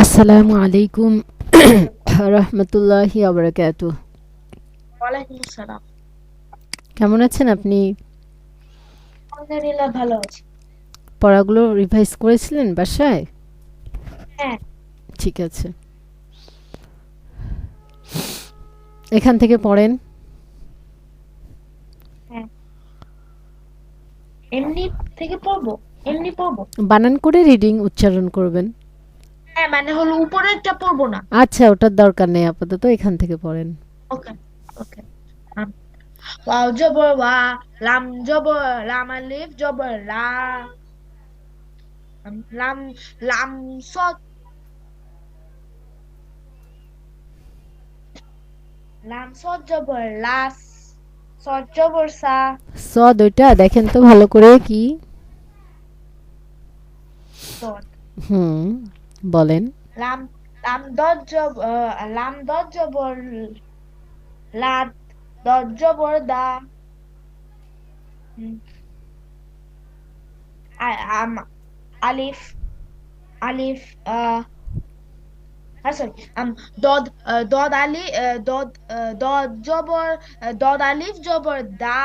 আসসালামু আলাইকুম রহমতুল্লাহি আবরাকাতুহ। ওয়ালাইকুম আসসালাম। কেমন আছেন আপনি? আলহামদুলিল্লাহ ভালো আছি। পড়াগুলো রিভাইজ করেছিলেন বাসায়? হ্যাঁ। ঠিক আছে, এখান থেকে পড়েন। হ্যাঁ, এমনি থেকে পড়বো? এমনি পড়বো? বানান করে রিডিং উচ্চারণ করবেন। হ্যাঁ, মানে হলো উপরেরটা পড়বো না। আচ্ছা, ওটার দরকার নেই, আপাতত এখান থেকে পড়েন। ওকে। ওকে। ওয়াও জবর ওয়া, লাম জবর লাম, আলিফ জবর লা, লাম লাম সদ, লাম সদ জবর লাস, সদ জবর সা, সদ ওইটা দেখেন তো ভালো করে কি। দদ। হুম, বলেন। লাম লাম দদ জবর লাম দদ জবর লাদ, দদ জবর দা। হুম, আম আলিফ, আলিফ সরি, আম দদ, দদ আলি দদ দদ জবর দদ আলিফ জবর দা,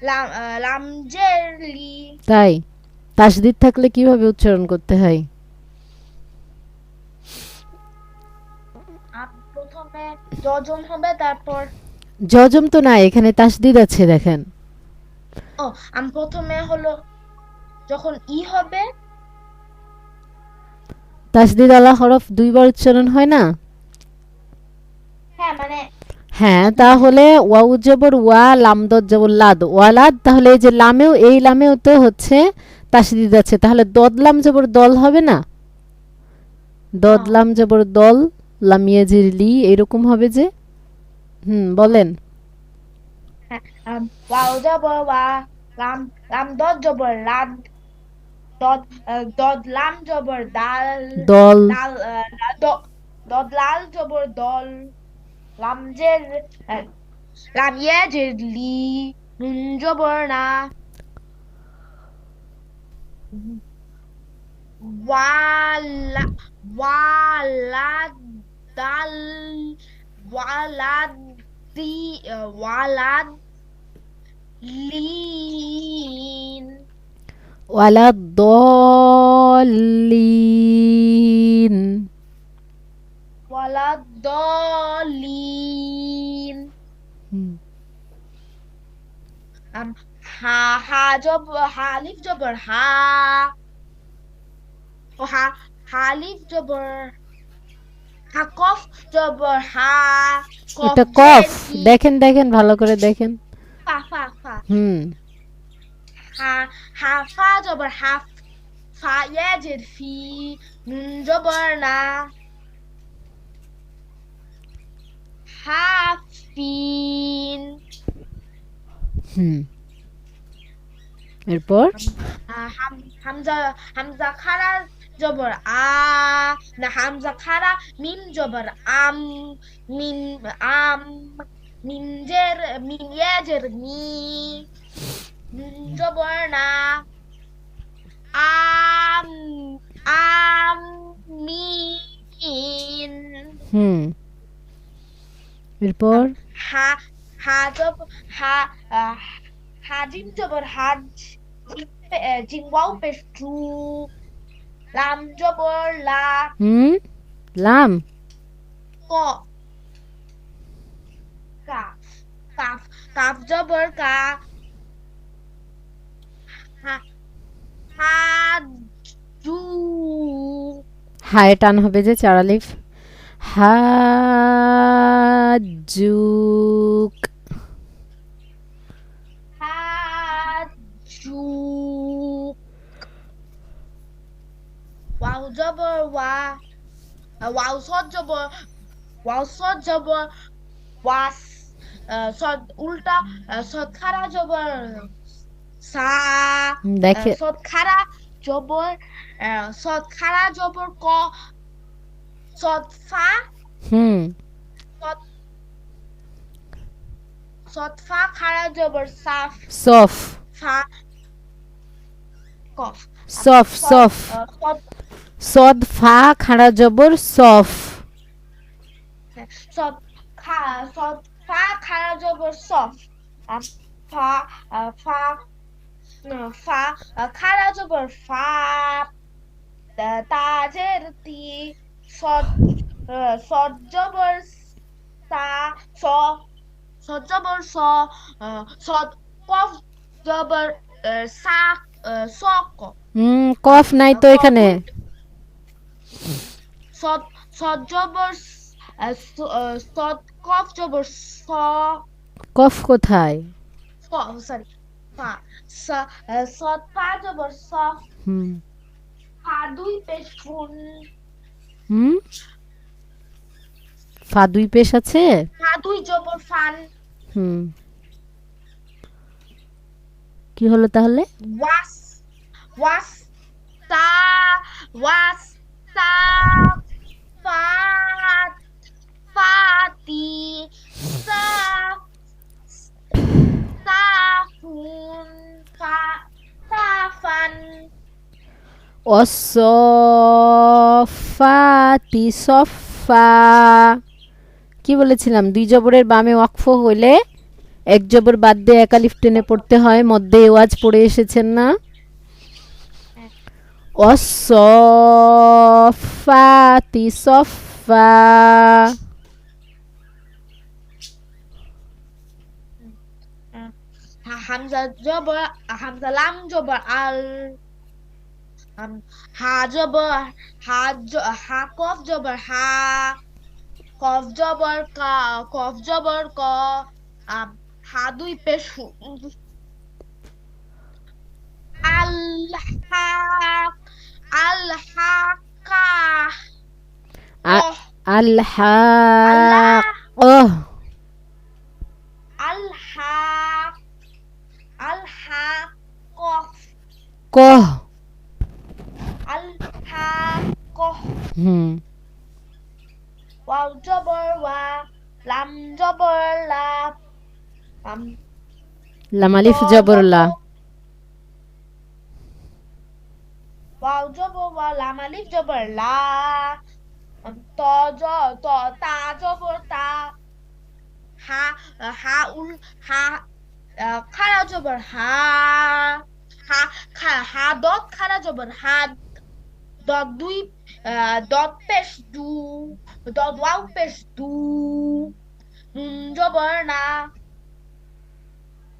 লাম লাম জের লি। তাই তাসদিদ থাকলে কিভাবে উচ্চারণ করতে হয়? প্রথমে যজন হবে, তারপর জজম তো নাই, এখানে তাসদিদ আছে দেখেন। ও প্রথমে হলো যখন হবে। তাসদিদ আলা হরফ দুইবার উচ্চারণ হয় না? হ্যাঁ মানে হ্যাঁ, হুম, তাহলে ওয়াউ জবর ওয়া, লাম দদ জবর লাদ, ওয়ালাদ, তাহলে এই যে লামেও, এই লামেও তো হচ্ছে তাসদিদ আছে, তাহলে দদ লাম জবর দল হবে না? দদ হ্যাঁ লাম জবর দল, লাম ইয়াজির লি, এরকম হবে যে। বলেন। হ্যাঁ, ওয়াও জবর ওয়া, লাম লাম দদ জবর লাদ, দদ দদ লাম জবর দাল, দল। লাল দদ লাল জবর দল, লাম জের আহ, লাম ইয়ে জের লি, নুন জবর না, ওয়ালা ওয়ালাদ দাল, ওয়ালাদ দি, ওয়ালাদ লিন, ওয়ালা দলিন। ওয়ালাদ দলিন। আম হা হা জব হালিফ জবর হা, ও হালিফ জবর হা, কফ জবর হা, কফ ওটা কফ। জের কি, দেখেন দেখেন ভালো করে দেখেন। ফা ফা ফা, হুম। হা হা ফা জবর হাফ, ফা ইয়াজের ফি, নুন জবর না, হাফিন। হুম, এরপর হামজা হামজা খারা জবর না, হামজা খারা মিম জবর আম, মিম আম, মিম জের মিম ইয়াজের মি, নুন জবর না, আম আমিন। হুম, এরপর হা হা জব হা হাজিম জবর হাজ, জিম ওয়াও পেশ জু, লাম জবর লা, হুম, লাম। ক কাফ, কাফ কাফ জবর কা, হা হাজু, হায় টান হবে যে চার আলিফ। হাজুক। হাজু, ওয়াও জবর ওয়া, ওয়াও সদ জবর ওয়াও সদ জবর ওয়াস, সদ উল্টা, সদ খারা জবর সা, দেখে। সদ খারা জবর সদ খারা জবর ক, সদ ফা, হুম। সদ সদ ফা খারা জবর সাফ, সফ। ফা কফ, সফ সদ সফ সদ সদ ফা খাড়া জবর সফ সদ খা সদ ফা খাড়া জবর সফ ফা ফা ফা খাড়া জবর ফা তাজের তি সদ সদ জবর সা স সদ জবর স সদ কফ জবর সা সক কফ নাই তো এখানে সদ সদ জবর সদ কফ জবর স কফ কোথায় সরি ফা সদ ফা জবর স হুম ফা দুই পেশ ফুন হুম ফা দুই পেশ আছে ফা দুই জবর ফান হুম কি হলো তাহলে ওয়াস ওয়াস তা ওয়াস তা ফাত ফাতি সা সাফুন ফা সাফান অসফাতি সফা কি বলেছিলাম দুই জবরের বামে ওয়াকফ হইলে এক জবর বাদ দিয়ে এক আলিফ টেনে পড়তে হয় মধ্যে ওয়াজ পড়ে এসেছেন না অসফাতি সফা হামজা জবর হামজা লাম জবর আল হা জবর হা কফ জবর হা কফ জবর কা কফ জবর ক হা দুই পেশ আল হা আল হা কা আল্লাহ আল্লাহ ওহ আল হা আল হা কফ কহ আল হা কফ হুম ওয়াও জবর ওয়া লাম জবর লা লাম আলিফ জবর লা ওয়াও জবর ওয়া লাম আলিফ জবর লা ত জ ত তা জবর তা হা হা উল হা খাড়া জবর হা হা দত খাড়া জবর হাত দত দুই দত পেশ দু দত ওয়াও পেশ দু নুন জবর না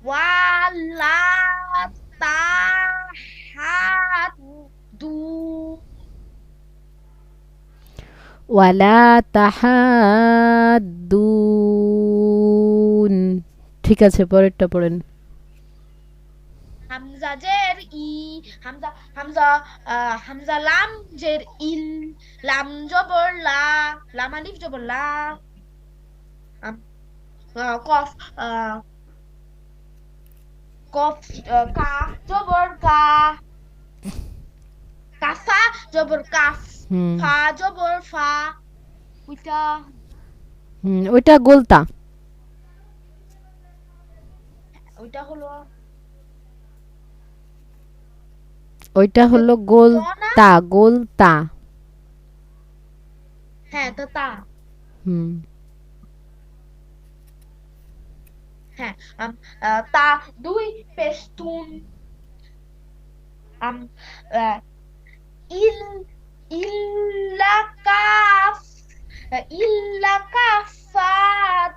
ওয়ালা তা হাত দু ওয়ালা তাহাদ্দুন ঠিক আছে পরেরটা পড়েন হামজা জের ই হামজা হামজা হামজা লাম জের ইল লাম জবর লা লাম আলিফ জবর লা কফ কফ কাফ জবর কা কাফা জবর কাফ হুম ফা জবর ফা ওইটা ওইটা গোলতা ওইটা হলো ওইটা হলো গোলতা গোলতা হ্যাঁ তো তা হুম হ্যাঁ তা দুই পেস্তুন ইল ইল্লা কাফ ইল্লা কাফাত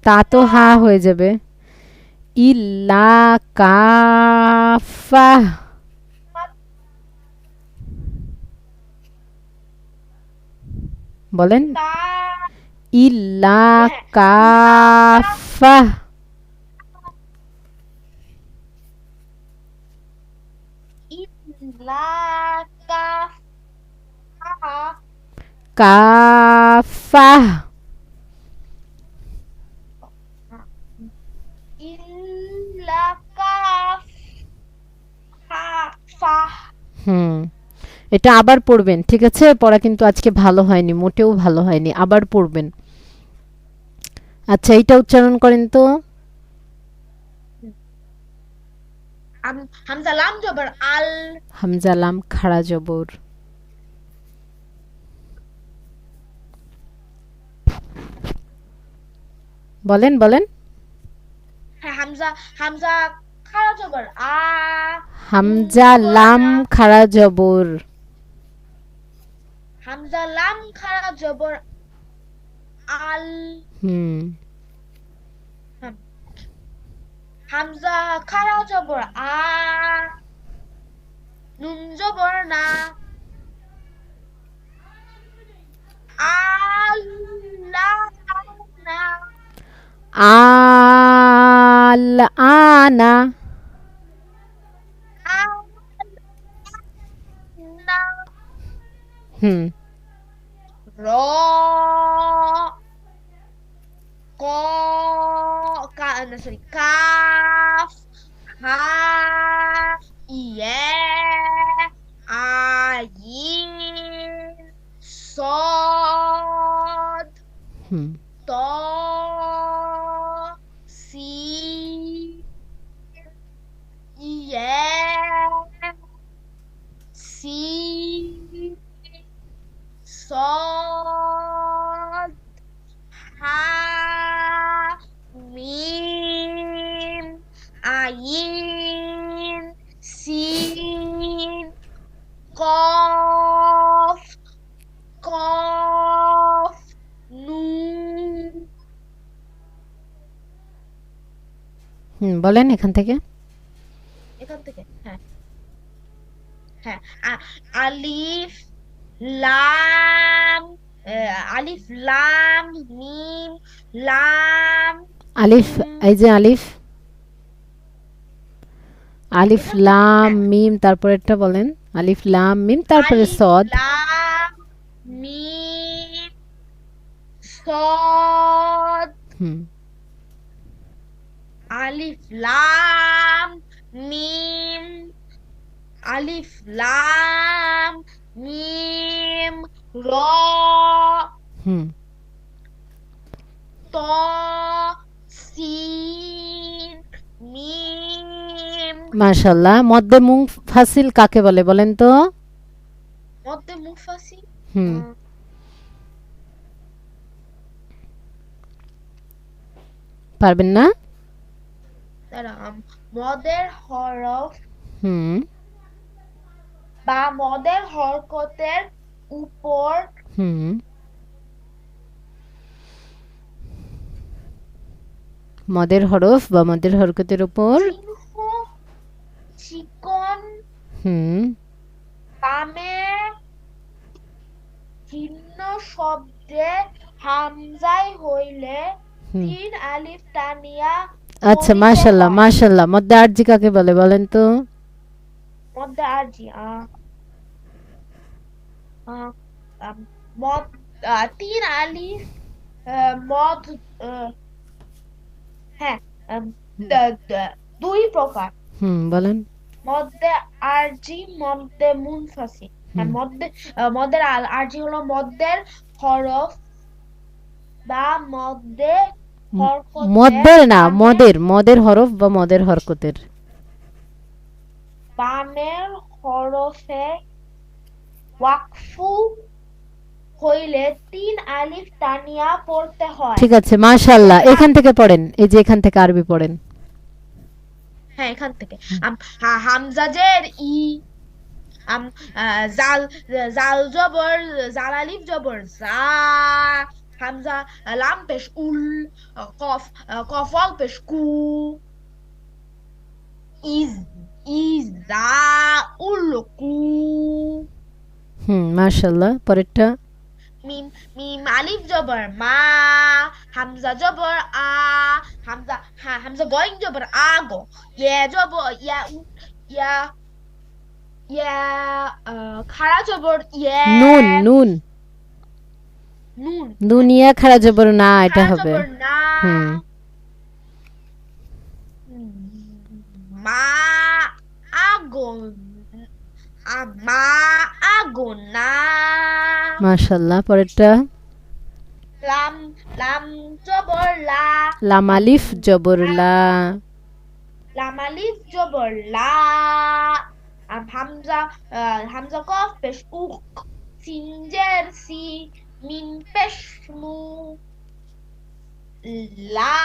তা তো হা হয়ে যাবে ইল্লা কাফা বলেন তা ইল্লা কাফা ইল্লা কাফা কাফা ইল্লা কাফা হুম এটা আবার পড়বেন ঠিক আছে পড়া কিন্তু আজকে ভালো হয়নি মোটেও ভালো হয়নি আবার পড়বেন আচ্ছা এইটা উচ্চারণ করেন তো হামজা লাম জবর আল। হামজা লাম খাড়া জবর। বলেন বলেন। হ্যাঁ, হামজা হামজা খাড়া জবর আ। নুন হামজা জবর লাম না। খাড়া জবর। হামজা লাম খাড়া জবর আল। হুম। হাম- হামজা খাড়া জবর আ। নুন জবর না। আল্লাহ না। আল আনা। না। হুম। র ক কা না সরি কাফ হা ইয়ে আইন সদ হুম। ত সি ইয়ে সি صاد ميم عين سين قاف قاف نون। বলেন এখান থেকে। এখান থেকে হ্যাঁ হ্যাঁ আলিফ লাম আলিফ লাম মিম লাম আলিফ, মিম। এই যে আলিফ, আলিফ এখান থেকে লাম হ্যাঁ মিম, তারপরেরটা বলেন। আলিফ লাম মিম তারপরে আলিফ সদ। লাম মিম صاد হুম। আলিফ লাম মিম আলিফ লাম মিম র হুম। ত সিন মিম। মাশাআল্লাহ। মদ্দে মুনফাসিল কাকে বলে বলেন তো? মধ্যে মুফাসিল হুম। পারবেন না? দাঁড়া মদের হরফ হুম। বা মদের হরকতের উপর হুম। মদের হরফ বা মদের হরকতের উপর। চিহ্ন চিকন হুম। বামে ভিন্ন শব্দে হামজায় হইলে হুম। তিন আলিফ টানিয়া আচ্ছা, পড়িতে মাশাআল্লাহ হয়। মাশাআল্লাহ। মদ্দে আরজি কাকে বলে বলেন তো? মধ্যে আরজি আম, মদ তিন আলিফ মদ হ্যাঁ আম, দুই প্রকার বলেন। মধ্যে আরজি মধ্যে মুনফাসি। হ্যাঁ হুম। মধ্যের আরজি হলো মধ্যের হরফ বা মধ্যে হরকতের মদ্দের না, বামে মদের, মদের হরফ বা মদের হরকতের। বামের হরফে ওয়াকফু হইলে তিন আলিফ টানিয়া পড়তে হয়। ঠিক আছে, মাশাআল্লাহ। যেমন এখান থেকে পড়েন, এই যে এখান থেকে আরবি পড়েন। হ্যাঁ এখান থেকে হামজা জের ই আম জাল জাল জবর জাল আলিফ জবর জা হামজা লাম পেশ উল কফ কফ ওয়াও পেশ কু ইজ ইজা উল কু মাশাআল্লাহ। পরেরটা। মিম মিম আলিফ জবর মা হামজা জবর আ হামজা হামজা গইন জবর আগো ইয়া জবর ইয়া ইয়া খাড়া জবর ইয়া নুন, নুন। নুন দুনিয়া খাড়া জবর না, এটা খাড়া হবে। জবর না হুম। মা আগুন মা আগুন না মাশাআল্লাহ। পরেরটা। লাম লাম জবর লা লাম আলিফ জবর লা। লাম আলিফ জবর লা, হামজা হামজা কফ পেশ উক, সিন জের সি, মিম পেশ মু, লা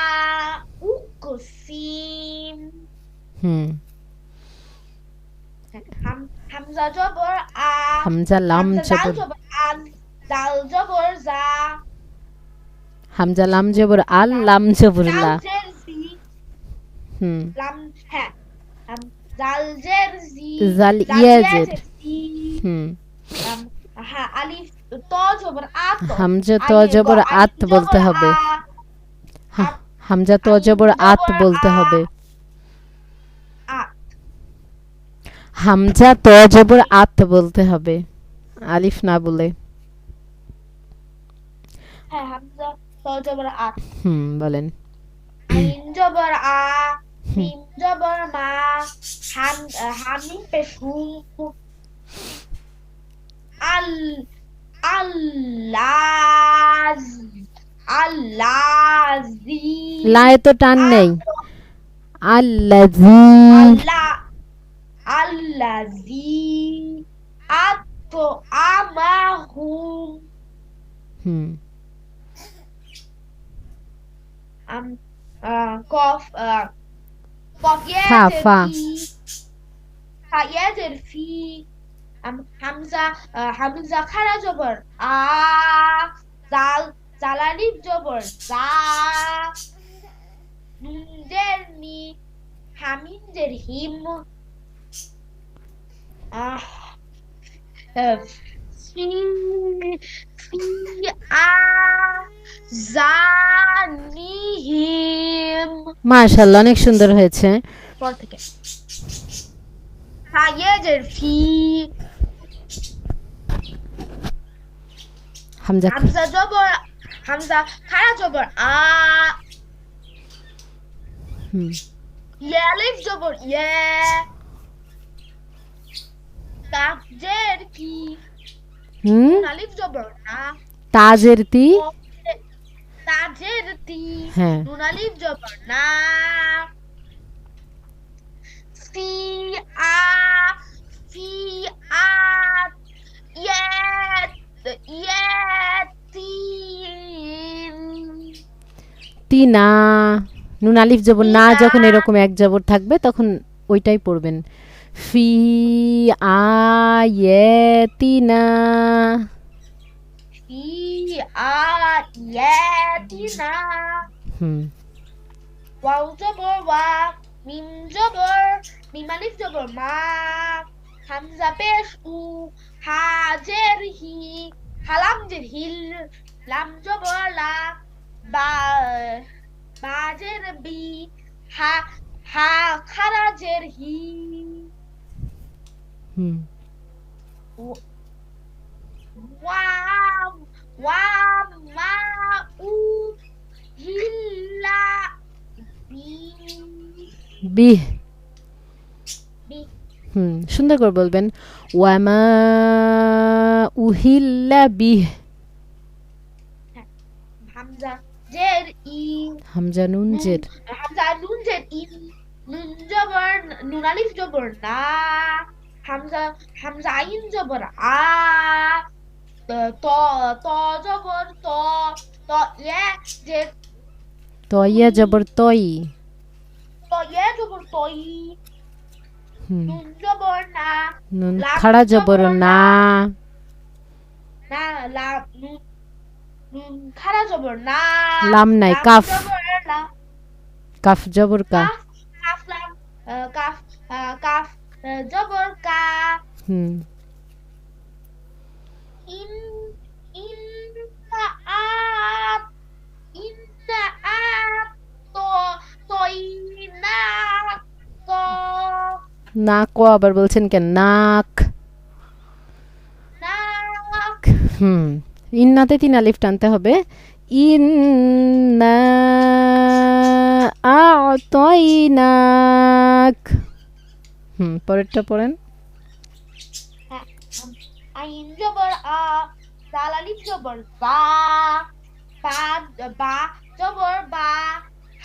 উকসিম। হুম। হামজা জবর আ, হামজা লাম হামজা জাল জবর জবর আল, জাল জবর জা, হামজা লাম জবর আল, লাম জবর জাল লা। জের জি, হুম। লাম হ্যাঁ, জাল জের জি, জাল জাল ইয়াজের। ইয়াজের জি, হুম। হ্যাঁ আলিফ ত জবর আত, হামজা ত আই জবর আইন আত বলতে জবর হবে। আ, হামজা ত আইন জবর আত জবর বলতে আ, হবে। আ, হামজা ত জবর আত বলতে হবে, আলিফ না বলে। হ্যাঁ হামজা ত জবর আত, হুম, বলেন। আইন জবর আ, হুম। মিম জবর মা, হামিম পেশ হুম, আল আল্লাহ আল্লাজি, লায়ে তো টান নেই। আল্লাজি। আল্লাহ আল্লাজি আত আমাহুম, হুম। আম কফ কফ ফা ইয়াজের ফা। ফি, ফা ইয়াজের ফি, হামজা হামজা খারা জবর আ, জাল জালালিফ জবর জা, নুন জের নি, হামিম জের হিম, আহ ফি ফি আ জানিহিম, মাশাআল্লাহ, অনেক সুন্দর হয়েছে। পর থেকে ফাইয়াজের ফি, হামজা। হামজা জবর হামজা খারা জবর আ, হুম। ইয়ালিফ জবর ইয়া, কাফ জের কি, হুম। নুন আলিফ জবর না, তাজের তি। তাজের তি, হ্যাঁ। নুন আলিফ জবর না, সি আ সি আ ইয়াত ইয়াতিন, তিনা। নুন আলিফ জবর না তিনা, যখন এরকম এক জবর থাকবে তখন ওইটাই পড়বেন। ফি আয়াতিনা। ফি আয়াতিনা, হুম। ওয়াও জবর ওয়া, মিম জবর মিম আলিফ জবর মা, হামজা পেশ উ, হাজের হি, হালাম জের হিল, লাম জবর লা, বা বাজের বি, হা হা খারাজের হি, হুম। ওয়াম ওয়াম মা উ হিল্লা বি, বিহ। বি হুম, সুন্দর করে বলবেন। ওয়ামা উহিল্লা বিহ। হামজা জের ই, হামজা নুন নুন জের। হামজা নুন জের ইন, নুন জবর নুন আলিফ জবর না, হামজা হামজা আইন জবর আ, ত ত জবর ত, ত ইয়া জের তইয়া তুই, জবর তই। ত ইয়া জবর তই, হুম। নুন জবর না, নুন লাম খাড়া জবর না। না লাম নুন নুন খারা জবর না, লাম নাই, লাম কাফ। জবর লা, কাফ জবর কা। কাফ কাফ লাম কাফ কাফ জবর কা, হুম। ইন ইন্না আত ইন্না আত তো তইনা তো নাক আবার বলছেন কেন? নাক। না, হুম। ইন্নাতে তিন আলিফ টানতে হবে। ইন্না আ'তাইনাক। হুম, পরেরটা পড়েন। হ্যাঁ, আইন জবর আ, জাল আলিফ জবর জা, বা বা জবর বা,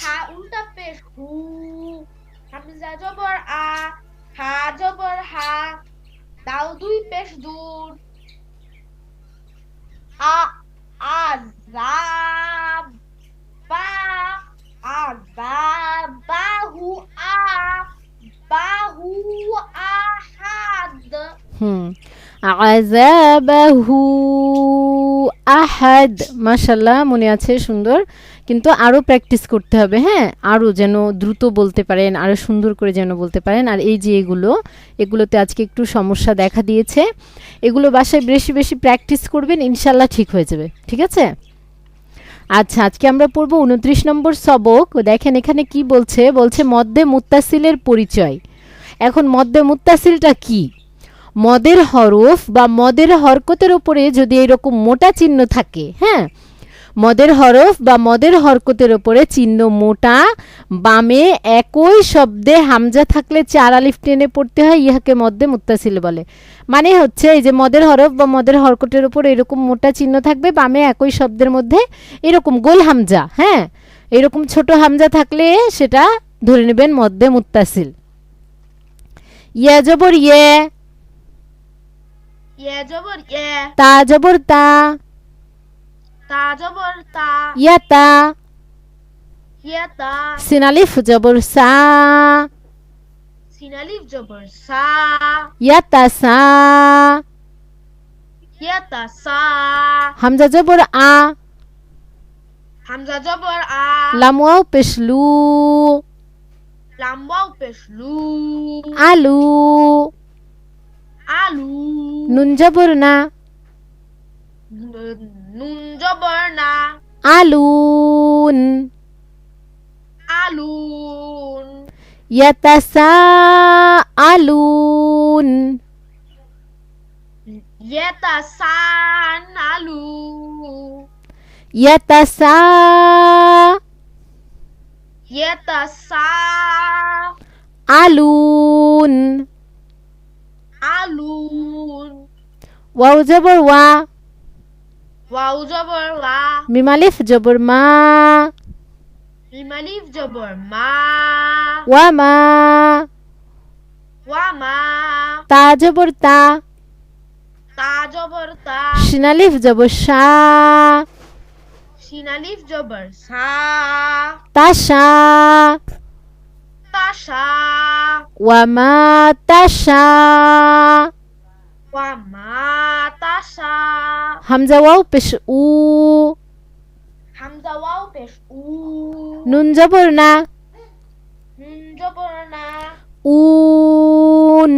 হা উল্টা পেশ হু, হামজা জবর আ, হা জবর হা, দাল দুই পেশ দূর, আ আযাব, বা আযাব, বাহু আ, বাহু আহাদ। হুম, আযাবাহু আহাদ। মাশাআল্লাহ, মনে আছে, সুন্দর। কিন্তু আরো প্র্যাকটিস করতে হবে, হ্যাঁ, আরো যেন দ্রুত বলতে পারেন, আরো সুন্দর করে যেন বলতে পারেন। আর এই যে এগুলোতে আজকে একটু সমস্যা দেখা দিয়েছে, এগুলো বাসায় বেশি বেশি প্র্যাকটিস করবেন, ইনশাল্লাহ ঠিক হয়ে যাবে। ঠিক আছে? আচ্ছা, আজকে আমরা পড়ব 29 নম্বর সবক। দেখেন এখানে কি বলছে, বলছে মদ্দে মুত্তাসিলের পরিচয়। এখন মদ্দে মুত্তাসিলটা কি? মদের হরফ বা মদের হরকতের উপরে যদি এরকম মোটা চিহ্ন থাকে, হ্যাঁ, মদের হরফ বা মদের হরকতের উপরে চিহ্ন মোটা, বামে একই শব্দে হামজা থাকলে 4 আলিফ টেনে পড়তে হয়, ইহাকে মদ্দে মুত্তাসিল বলে। মানে হচ্ছে এই যে মদের হরফ বা মদের হরকতের উপর এরকম মোটা চিহ্ন থাকবে, বামে একই শব্দের মধ্যে এরকম গোল হামজা, হ্যাঁ, এরকম ছোট হামজা থাকলে সেটা ধরে নেবেন মদ্দে মুত্তাসিল। ইয়া জবর ইয়ে, ইয়া জবর ইয়ে, তা জবর তা, তা জবর তা, ইয়াতা, ইয়াতা, সিন আলিফ জবর সা, সিন আলিফ জবর সা, ইয়াতাসা, ইয়াতাসা, হামজা জবর আ, হামজা জবর আ, লাম ওয়াও পেশ লু, লাম ওয়াও পেশ লু, আলু, আলু, নুন জবর না, নুন জবর না, আলুন, আলুন, ইয়াতাসা আলুন, ইয়াতাসান আলু, ইয়াতাসা ইয়াতাসা আলুন, আলুন, ওয়াও জবর ওয়া, ওয়াও জবর ওয়া, মিম আলিফ জবর মা, মিম আলিফ জবর মা, ওয়া মা, ওয়া মা, তা জবর তা, তা জবর তা, শিন আলিফ জবর শা, শিন আলিফ জবর সা, তাশা, তাশা, ওয়া মা তাশা, ওয়া মা তাশা, হামজা ওয়াও পেশ উ, হামজা ওয়াও পেশ উ, নুন জবর না, নুন জবর না, উন,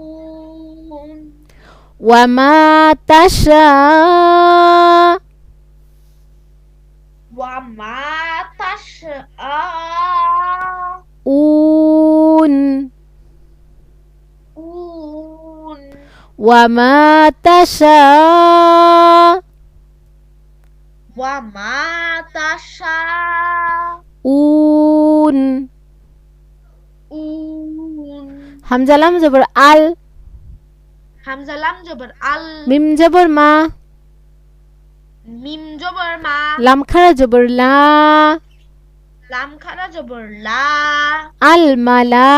উন, ওয়া মা তাশা, ওয়া মা তাশা, উন, উন, ওয়া মা তাশা, ওয়া মা তাশা, উন, উন, হামজা লাম জবর আল, হামজা লাম জবর আল, মিম জবর মা, মিম জবর মা, লাম খাড়া জবর লা, লাম খাড়া জবর লা, আল মালা,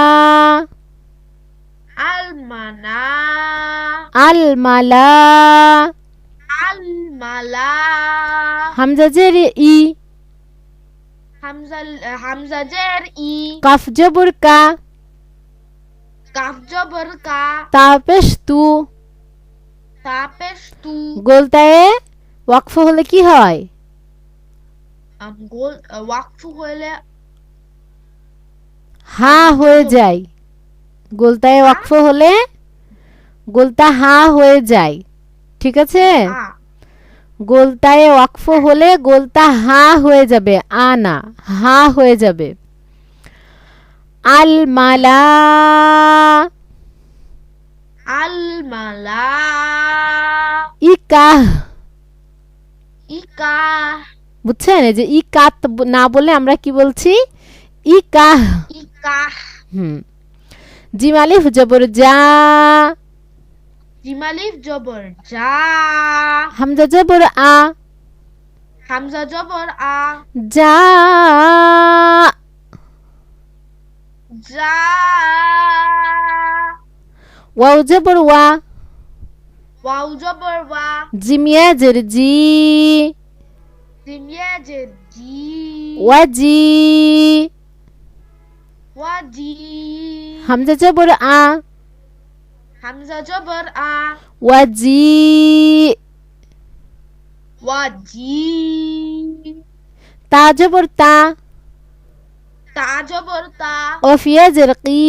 আল মানা, আল মালা, আল মালা, হামজা জের ই, হামজা হামজা জের ই, কাফ জবর কা, কাফ জবর কা, তা পেশ তু, তা পেশ তু, গোলতায়ে ওয়াকফ হলে কি হয়? গোল ওয়াকফ হইলে হা হয়ে যায়। গোলতায়ে ওয়াকফ হলে গোলতা হা হয়ে যায়, ঠিক আছে? আ, গোলতায়ে ওয়াকফ হলে গোলতা হা হয়ে যাবে, আ না, হা হয়ে যাবে। আল মালা, আল মালা, ইকা, ইকা, বুঝছেন? এই যে ইকাত না বলে আমরা কি বলছি? ইকা। ইকা, জিম আলিফ জবর যা, জিম আলিফ জবর যা, হামজা জবর আ, হামজা জবর আ, যা, ওয়াও জবর ওয়া, ওয়াও জবর ওয়া, জিম ইয়াজের জি, জিম ইয়াজের জি, ওয়াজি, ওয়াজি, হামজা জবর আ, হামজা জবর আ, ওয়াজি, ওয়াজি, তা জবর তা, তা জবর তা, কফ ইয়াজের কি,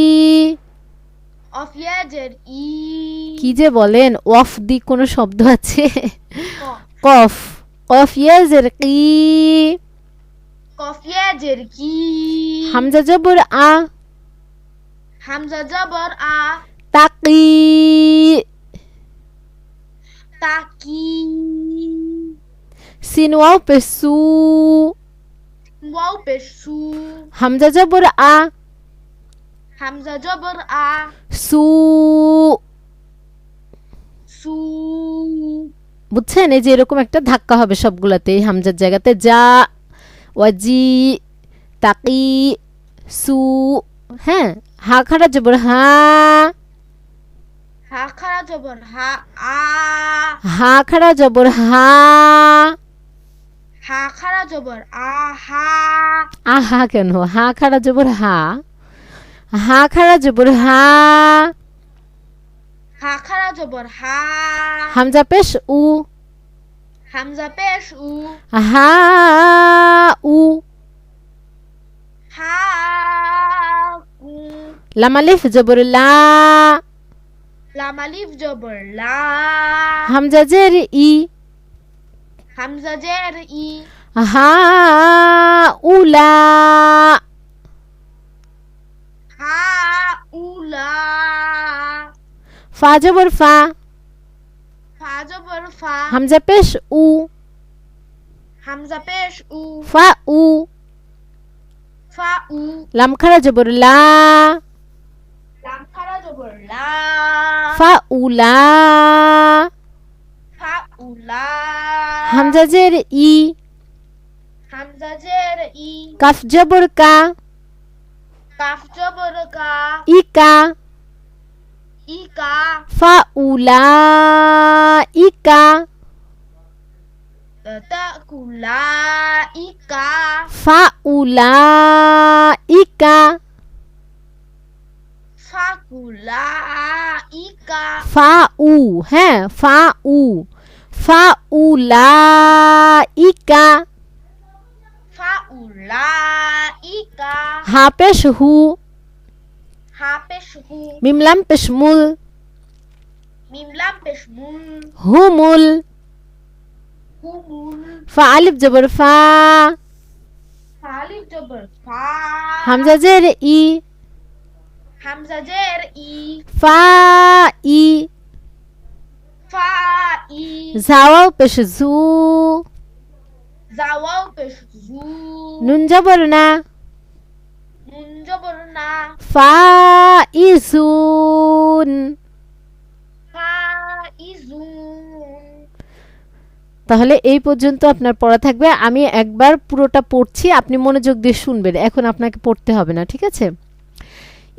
অফ ইয়াজের ই, কি যে বলেন, ওয়াফ দি কোনো শব্দ আছে? ক, কফ, কফ ইয়াজের কি, কফ ইয়াজের কি, হামজা জবর আ, হামজা জবর আ, তাকি, তাকি, সিন ওয়াও পেশ সু, ওয়াও পেশ সু, হামজা জবর আ, হামজা জবর আ, সু, সু, বুঝছেন? এই যে এরকম একটা ধাক্কা হবে সবগুলাতে, এই হামজার জায়গাতে, যা, ওয়াজি, তাকি, সু, হ্যাঁ। হা খাড়া জবর হা, হা খাড়া জবর হা, আ, হা খাড়া জবর হা, হা খাড়া জবর আ, হা, আহা কেন? হা খাড়া জবর হা, হা খাড়া জবর হা, হা খাড়া জবর হা, হামজা পেশ উ, হামজা পেশ উ, হা উ, হা উ, লাম আলিফ জবর লা, লাম আলিফ জবর লা, হামজা জের ই, হামজা জের ই, হা উলা, হা উলা, ফা জবর ফা, ফা জবর ফা, হামজা পেশ উ, হামজা পেশ উ, ফা উ, ফা উ, লাম খাড়া জবর লা, লাম খাড়া জবর লা, ফা উলা, ফা উলা, হামজা জের ই, হামজা জের ই, কাফ জবর কা, কাফ জবর কা, ইকা, ইকা, ফা উলা, ইকা, তাকুলা, ইকা, ফা উলা, ইকা, ফাকুলা, ইকা, ফা উ, হ্যাঁ, ফা উ, ফা উলা, ইকা, ফা উলা, ইকা, হা পেশ হু, হা পেশ হু, মিম লাম পেশ মুল, মিম লাম পেশ মুল, হুমুল, হুমুল, ফা আলিফ জবর ফা, ফা আলিফ জবর ফা, হামজা জের ই, হামজা জের ই, ফা ই, ফা ই, জাওয়াও পেশ জু, জাওয়াও পেশ জু, নুন জবর না, নুন জবর না, ফা ইজুন। ফা ইজুন। তাহলে এই পর্যন্ত আপনার পড়া থাকবে। আমি একবার পুরোটা পড়ছি, আপনি মনোযোগ দিয়ে শুনবেন। এখন আপনাকে পড়তে হবে না, ঠিক আছে?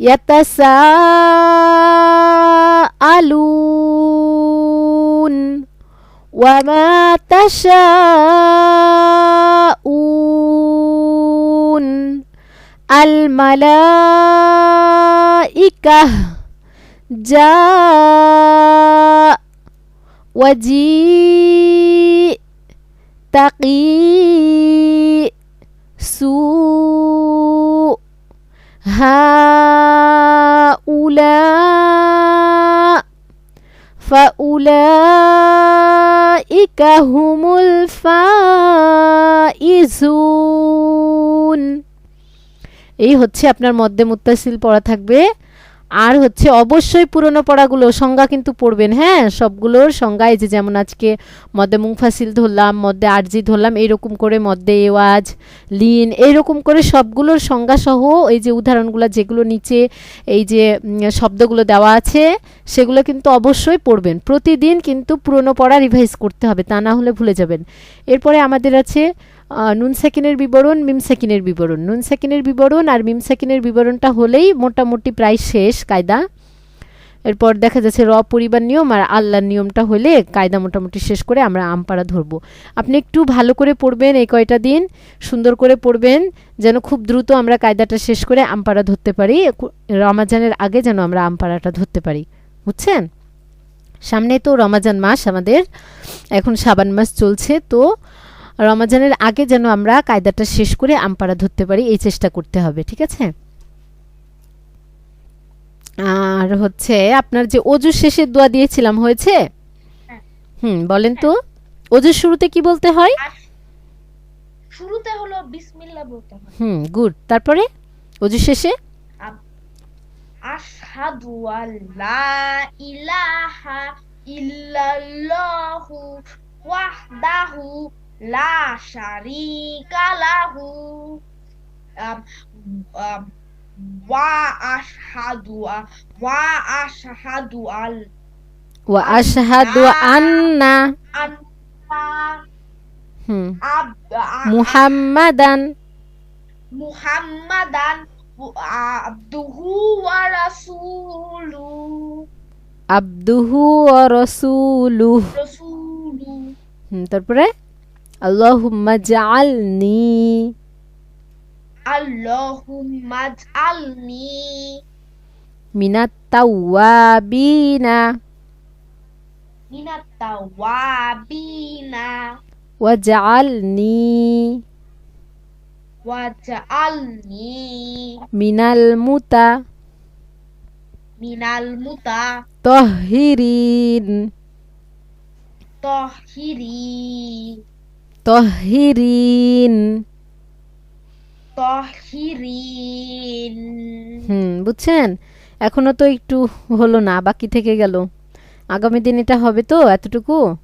ইয়াতাসাআলুন ওয়া মা তাশাউন আল মালাইকাহ জা ওয়াজি তাকি সু هؤلاء فأولئك هم الفائزون। এই হচ্ছে আপনার মদ্দে মুত্তাসিল পড়া থাকবে। আর হচ্ছে অবশ্যই পুরনো পড়াগুলো সংজ্ঞা কিন্তু পড়বেন, হ্যাঁ? সবগুলোর সংজ্ঞা, এই যে যেমন আজকে মদ্দে মুনফাসিল ধরলাম, মদ্দে আরজি ধরলাম, এইরকম করে মদ্দে এওয়াজ, লিন, এইরকম করে সবগুলোর সংজ্ঞা সহ এই যে উদাহরণগুলো যেগুলো নিচে এই যে শব্দগুলো দেওয়া আছে সেগুলো কিন্তু অবশ্যই পড়বেন। প্রতিদিন কিন্তু পুরনো পড়া রিভাইজ করতে হবে, তা না হলে ভুলে যাবেন। এরপরে আমাদের আছে নুন সাকিনের বিবরণ, মিম সাকিনের বিবরণ। নুন সাকিনের বিবরণ আর মিম সাকিনের বিবরণটা হলেই মোটামুটি প্রায় শেষ কায়দা। এরপর দেখা যাচ্ছে র পরিবার নিয়ম আর আল্লাহর নিয়মটা হলে কায়দা মোটামুটি শেষ করে আমরা আমপাড়া ধরবো। আপনি একটু ভালো করে পড়বেন এই কয়টা দিন, সুন্দর করে পড়বেন যেন খুব দ্রুত আমরা কায়দাটা শেষ করে আমপাড়া ধরতে পারি, রমাজানের আগে যেন আমরা আমপাড়াটা ধরতে পারি, বুঝছেন? সামনে তো রমাজান মাস আমাদের, এখন শাবান মাস চলছে, তো রমাজানের আগে যেন আমরা কায়দাটা শেষ করে আমপাড়া ধরতে পারি এই চেষ্টা করতে হবে, ঠিক আছে? আর হচ্ছে আপনার যে অজু শেষের দোয়া দিয়েছিলাম হয়েছে? হ্যাঁ। বলেন তো অজুর শুরুতে কি বলতে হয়? আর শুরুতে হলো বিসমিল্লাহ বলতে হয়। গুড। তারপরে অজু শেষে আব- আশহাদু আল্লা ইলাহা ইল্লাল্লাহু ওয়াহদাহু লা শারীকা লাহু আম, আম, ওয়া আশহাদু ওয়া আশহাদু আল ওয়া আশহাদু আন্না আন্না হুম আব- আ- মুহাম্মাদান মুহাম্মাদান আবদুহু ওয়া রাসূলুহু আবদুহু ওয়া রাসূলুহু। তারপরে আল্লাহুম্মা জাআলনি আল্লাহুম্মা জাআলনি মিনাত তাওয়াবিনা মিনাত তাওয়াবিনা ওয়া জাআলনি ওয়া জাআলনি মিনাল মিনাল মুতাহিরিন মুতাহহিরিন তাহিরিন। তাহহিরিন। বুঝছেন? এখনো তো একটু হলো না, বাকি থেকে গেল। আগামী দিন এটা হবে তো এতটুকু?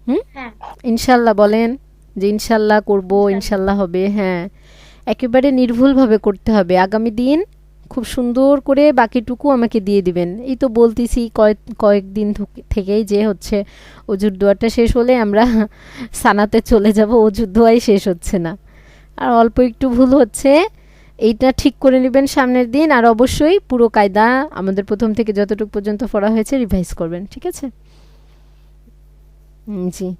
হ্যাঁ, ইনশাল্লাহ বলেন যে ইনশাল্লাহ করব, ইনশাআল্লাহ। ইনশাল্লাহ হবে। হ্যাঁ, একেবারে নির্ভুলভাবে করতে হবে। আগামী দিন খুব সুন্দর করে বাকিটুকু আমাকে দিয়ে দিবেন। এই তো বলতেছি কয়েকদিন থেকেই যে হচ্ছে অজুর দোয়াটা শেষ হলে আমরা সানাতে চলে যাব, অজুর দোয়াই শেষ হচ্ছে না। আর অল্প একটু ভুল হচ্ছে, এইটা ঠিক করে নেবেন সামনের দিন। আর অবশ্যই পুরো কায়দা আমাদের প্রথম থেকে যতটুকু পর্যন্ত পড়া হয়েছে রিভাইজ করবেন, ঠিক আছে? জি।